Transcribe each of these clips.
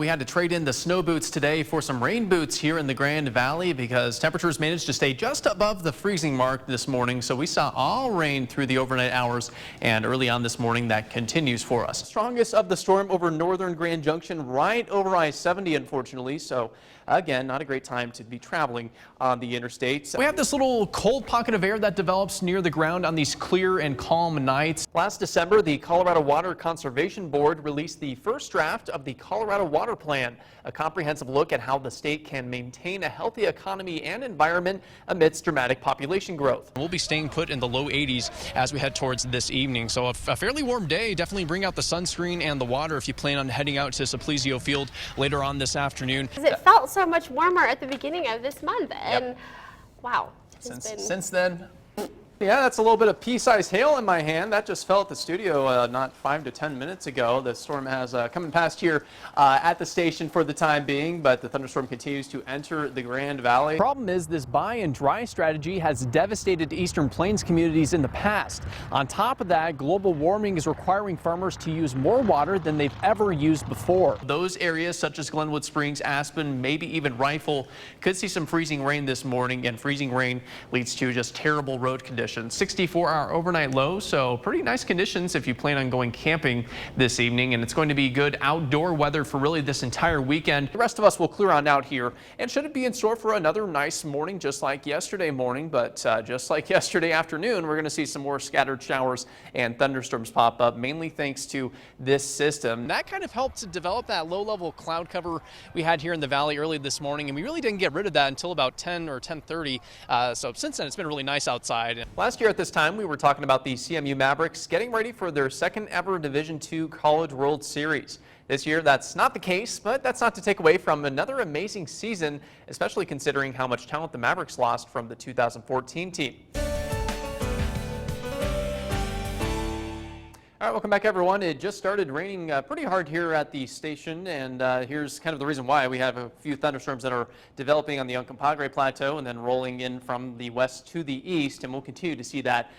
We had to trade in the snow boots today for some rain boots here in the Grand Valley because temperatures managed to stay just above the freezing mark this morning. So we saw all rain through the overnight hours, and early on this morning that continues for us. Strongest of the storm over northern Grand Junction, right over I-70, unfortunately. So again, not a great time to be traveling on the interstate. We have this little cold pocket of air that develops near the ground on these clear and calm nights. Last December, the Colorado Water Conservation Board released the first draft of the Colorado Water Plan, a comprehensive look at how the state can maintain a healthy economy and environment amidst dramatic population growth. We'll be staying put in the low 80s as we head towards this evening. So a fairly warm day. Definitely bring out the sunscreen and the water if you plan on heading out to Simplicio Field later on this afternoon. It felt so much warmer at the beginning of this month, and wow. Since then. Yeah, that's a little bit of pea-sized hail in my hand. That just fell at the studio not 5 to 10 minutes ago. The storm has coming past here at the station for the time being, but the thunderstorm continues to enter the Grand Valley. Problem is, this buy and dry strategy has devastated Eastern Plains communities in the past. On top of that, global warming is requiring farmers to use more water than they've ever used before. Those areas such as Glenwood Springs, Aspen, maybe even Rifle could see some freezing rain this morning, and freezing rain leads to just terrible road conditions. 64-hour overnight low, so pretty nice conditions if you plan on going camping this evening, and it's going to be good outdoor weather for really this entire weekend. The rest of us will clear on out here and shouldn't be in store for another nice morning just like yesterday morning, but just like yesterday afternoon, we're going to see some more scattered showers and thunderstorms pop up, mainly thanks to this system. That kind of helped to develop that low-level cloud cover we had here in the valley early this morning, and we really didn't get rid of that until about 10 or 10:30. So since then, it's been really nice outside. Last year at this time, we were talking about the CMU Mavericks getting ready for their second ever Division II College World Series. This year, that's not the case, but that's not to take away from another amazing season, especially considering how much talent the Mavericks lost from the 2014 team. All right, welcome back, everyone. It just started raining pretty hard here at the station, and here's kind of the reason why. We have a few thunderstorms that are developing on the Uncompahgre Plateau and then rolling in from the west to the east, and we'll continue to see that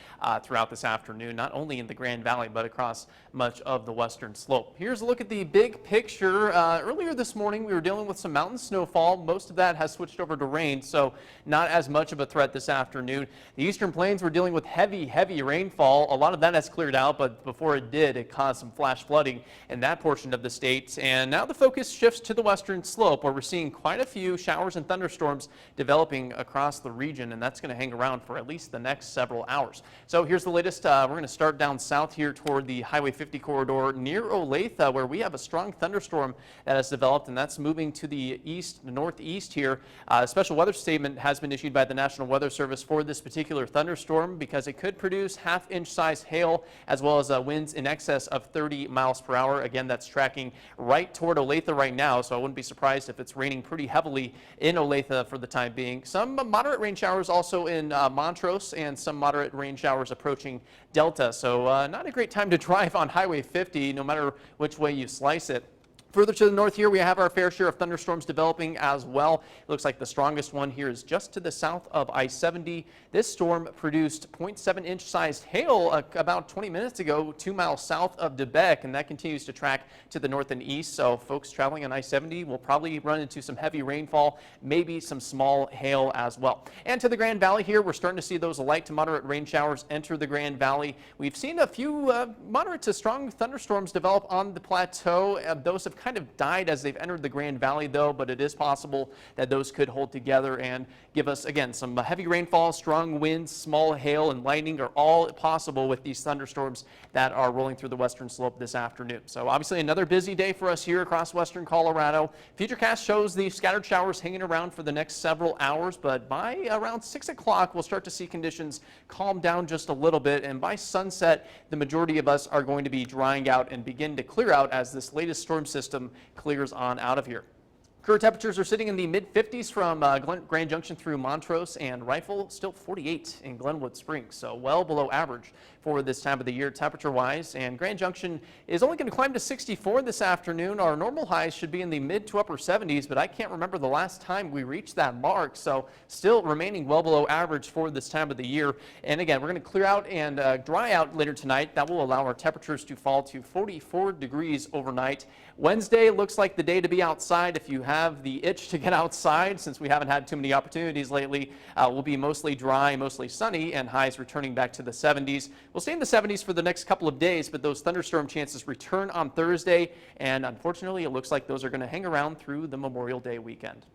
throughout this afternoon, not only in the Grand Valley, but across much of the western slope. Here's a look at the big picture. Earlier this morning, we were dealing with some mountain snowfall. Most of that has switched over to rain, so not as much of a threat this afternoon. The Eastern Plains were dealing with heavy rainfall. A lot of that has cleared out, but before it did, it caused some flash flooding in that portion of the state. And now the focus shifts to the western slope, where we're seeing quite a few showers and thunderstorms developing across the region, and that's going to hang around for at least the next several hours. So here's the latest. We're going to start down south here toward the Highway 50 corridor near Olathe, where we have a strong thunderstorm that has developed, and that's moving to the northeast here. A special weather statement has been issued by the National Weather Service for this particular thunderstorm because it could produce half-inch size hail as well as winds in excess of 30 miles per hour. Again, that's tracking right toward Olathe right now, so I wouldn't be surprised if it's raining pretty heavily in Olathe for the time being. Some moderate rain showers also in Montrose, and some moderate rain showers approaching Delta, so not a great time to drive on Highway 50 no matter which way you slice it. Further to the north here, we have our fair share of thunderstorms developing as well. It looks like the strongest one here is just to the south of I-70. This storm produced 0.7-inch sized hail about 20 minutes ago, 2 miles south of DeBeck, and that continues to track to the north and east. So folks traveling on I-70 will probably run into some heavy rainfall, maybe some small hail as well. And to the Grand Valley here, we're starting to see those light to moderate rain showers enter the Grand Valley. We've seen a few moderate to strong thunderstorms develop on the plateau. Those have kind of died as they've entered the Grand Valley, though, but it is possible that those could hold together and give us, again, some heavy rainfall, strong winds, small hail, and lightning are all possible with these thunderstorms that are rolling through the western slope this afternoon. So obviously another busy day for us here across western Colorado. Futurecast shows the scattered showers hanging around for the next several hours, but by around 6 o'clock, we'll start to see conditions calm down just a little bit, and by sunset, the majority of us are going to be drying out and begin to clear out as this latest storm system clears on out of here. Current temperatures are sitting in the mid-50s from Grand Junction through Montrose and Rifle, still 48 in Glenwood Springs, so well below average for this time of the year temperature-wise. And Grand Junction is only going to climb to 64 this afternoon. Our normal highs should be in the mid to upper 70s, but I can't remember the last time we reached that mark. So still remaining well below average for this time of the year. And again, we're going to clear out and dry out later tonight. That will allow our temperatures to fall to 44 degrees overnight. Wednesday looks like the day to be outside if you have the itch to get outside, since we haven't had too many opportunities lately. Will be mostly dry, mostly sunny, and highs returning back to the 70s. We'll stay in the 70s for the next couple of days, but those thunderstorm chances return on Thursday, and unfortunately it looks like those are going to hang around through the Memorial Day weekend.